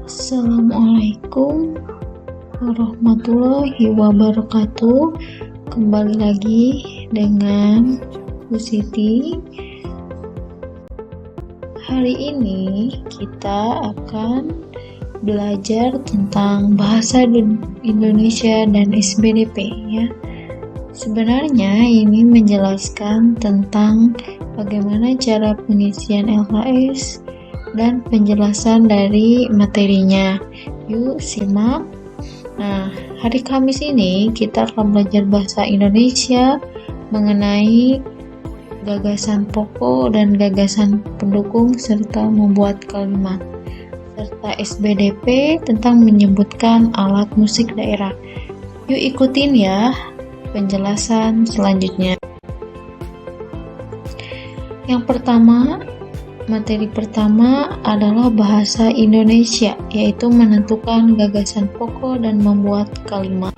Assalamualaikum warahmatullahi wabarakatuh. Kembali lagi dengan Bu Siti. Hari ini kita akan belajar tentang bahasa Indonesia dan SBDP ya. Sebenarnya ini menjelaskan tentang bagaimana cara pengisian LKS dan penjelasan dari materinya. Yuk simak. Nah, hari Kamis ini kita akan belajar bahasa Indonesia mengenai gagasan pokok dan gagasan pendukung serta membuat kalimat, serta SBDP tentang menyebutkan alat musik daerah. Yuk ikutin ya penjelasan selanjutnya. Yang pertama, materi pertama adalah bahasa Indonesia, yaitu menentukan gagasan pokok dan membuat kalimat.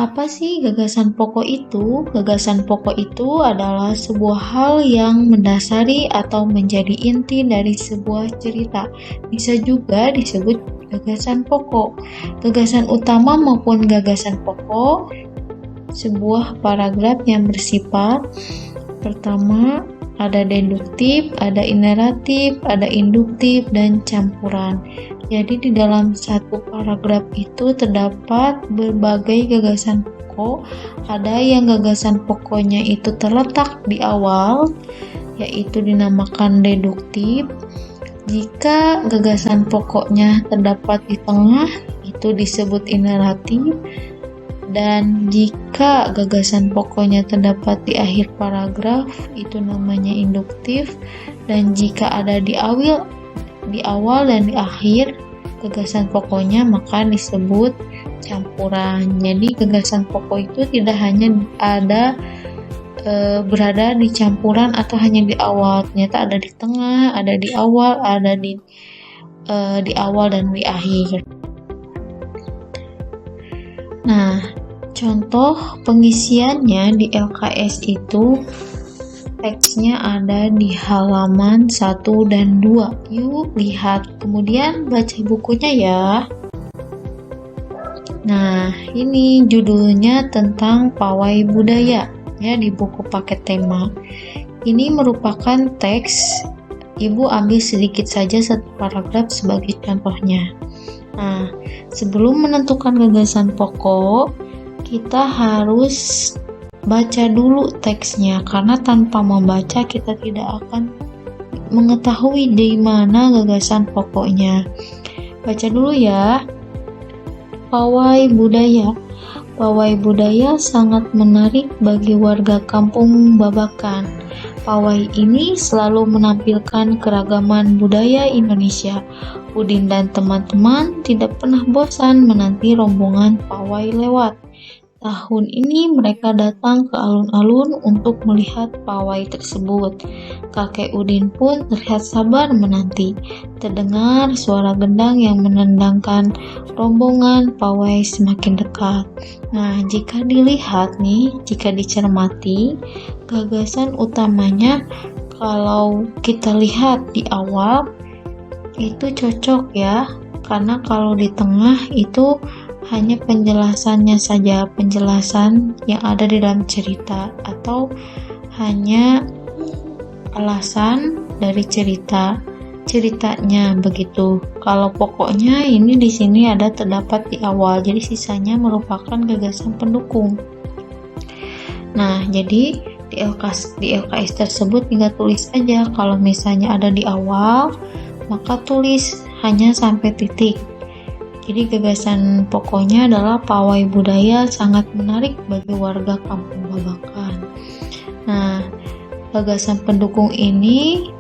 Apa sih gagasan pokok itu? Gagasan pokok itu adalah sebuah hal yang mendasari atau menjadi inti dari sebuah cerita. Bisa juga disebut gagasan pokok. Gagasan utama maupun gagasan pokok, sebuah paragraf yang bersifat pertama, ada deduktif, ada ineratif, ada induktif, dan campuran. Jadi di dalam satu paragraf itu terdapat berbagai gagasan pokok. Ada yang gagasan pokoknya itu terletak di awal, yaitu dinamakan deduktif. Jika gagasan pokoknya terdapat di tengah, itu disebut ineratif. Dan jika gagasan pokoknya terdapat di akhir paragraf, itu namanya induktif. Dan jika ada di awal dan di akhir gagasan pokoknya, maka disebut campuran. Jadi gagasan pokok itu tidak hanya ada berada di campuran atau hanya di awal, ternyata ada di tengah, ada di awal, ada di awal dan di akhir. Nah, contoh pengisiannya di LKS itu teksnya ada di halaman 1 dan 2. Yuk lihat, kemudian baca bukunya ya. Nah, ini judulnya tentang pawai budaya ya di buku paket tema. Ini merupakan teks. Ibu ambil sedikit saja satu paragraf sebagai contohnya. Nah, sebelum menentukan gagasan pokok, kita harus baca dulu teksnya, karena tanpa membaca kita tidak akan mengetahui di mana gagasan pokoknya. Baca dulu ya. Pawai budaya. Pawai budaya sangat menarik bagi warga kampung Babakan. Pawai ini selalu menampilkan keragaman budaya Indonesia. Udin dan teman-teman tidak pernah bosan menanti rombongan pawai lewat. Tahun ini mereka datang ke alun-alun untuk melihat pawai tersebut. Kakek Udin pun terlihat sabar menanti. Terdengar suara gendang yang menendangkan rombongan pawai semakin dekat. Nah, jika dilihat nih, jika dicermati, gagasan utamanya kalau kita lihat di awal itu cocok ya, karena kalau di tengah itu hanya penjelasannya saja, penjelasan yang ada di dalam cerita, atau hanya alasan dari ceritanya begitu. Kalau pokoknya ini di sini ada terdapat di awal, jadi sisanya merupakan gagasan pendukung. Nah, jadi di LKS tersebut tinggal tulis aja. Kalau misalnya ada di awal, maka tulis hanya sampai titik. Jadi gagasan pokoknya adalah pawai budaya sangat menarik bagi warga kampung Babakan. Nah, gagasan pendukung ini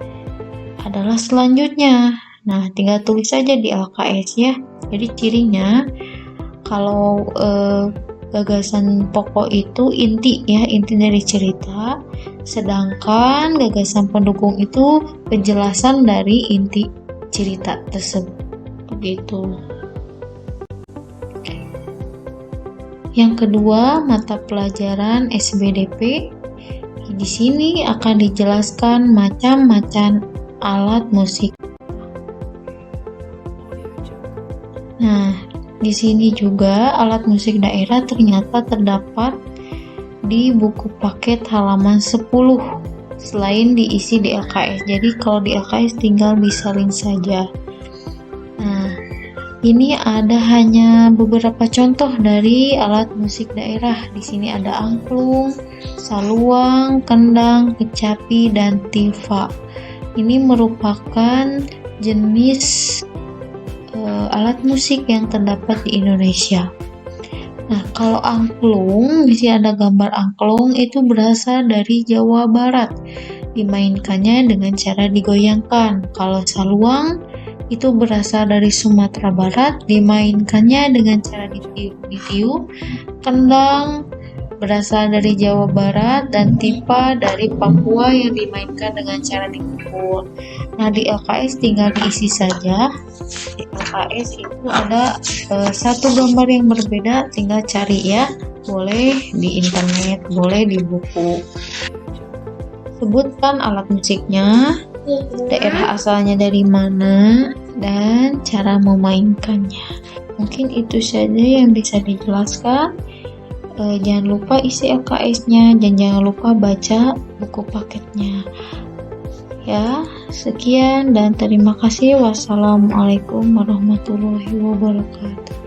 adalah selanjutnya. Nah, tinggal tulis saja di LKS ya. Jadi cirinya kalau gagasan pokok itu inti ya, inti dari cerita. Sedangkan gagasan pendukung itu penjelasan dari inti cerita tersebut. Begitu. Yang kedua, mata pelajaran SBDP. Di sini akan dijelaskan macam-macam alat musik. Nah, di sini juga alat musik daerah ternyata terdapat di buku paket halaman 10 selain diisi di LKS. Jadi kalau di LKS tinggal disalin saja. Nah, ini ada hanya beberapa contoh dari alat musik daerah. Di sini ada angklung, saluang, kendang, kecapi, dan tifa. Ini merupakan jenis alat musik yang terdapat di Indonesia. Nah, kalau angklung, di sini ada gambar angklung, itu berasal dari Jawa Barat. Dimainkannya dengan cara digoyangkan. Kalau saluang, itu berasal dari Sumatera Barat, dimainkannya dengan cara ditiup. Kendang berasal dari Jawa Barat, dan tipa dari Papua yang dimainkan dengan cara dipukul. Nah, di LKS tinggal diisi saja. Di LKS itu ada satu gambar yang berbeda, tinggal cari ya. Boleh di internet, boleh di buku. Sebutkan alat musiknya, daerah asalnya dari mana, dan cara memainkannya. Mungkin itu saja yang bisa dijelaskan. Jangan lupa isi LKS-nya dan jangan lupa baca buku paketnya. Ya, sekian dan terima kasih. Wassalamualaikum warahmatullahi wabarakatuh.